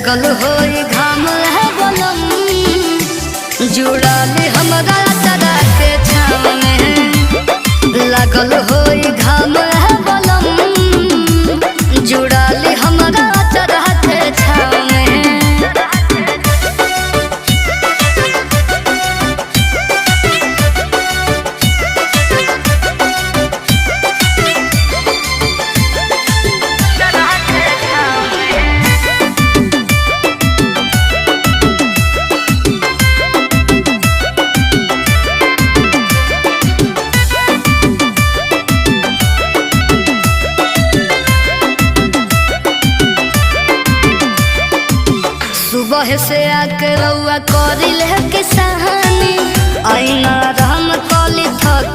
लगल होई घाम है बलम जुड़ल हमरा चरा के छाव में लगल होई घाम है बलम जुड़ल हमरा चरा के छाव में। सुबह से आके रउआ करिल है किसानी आईना रहम कली थक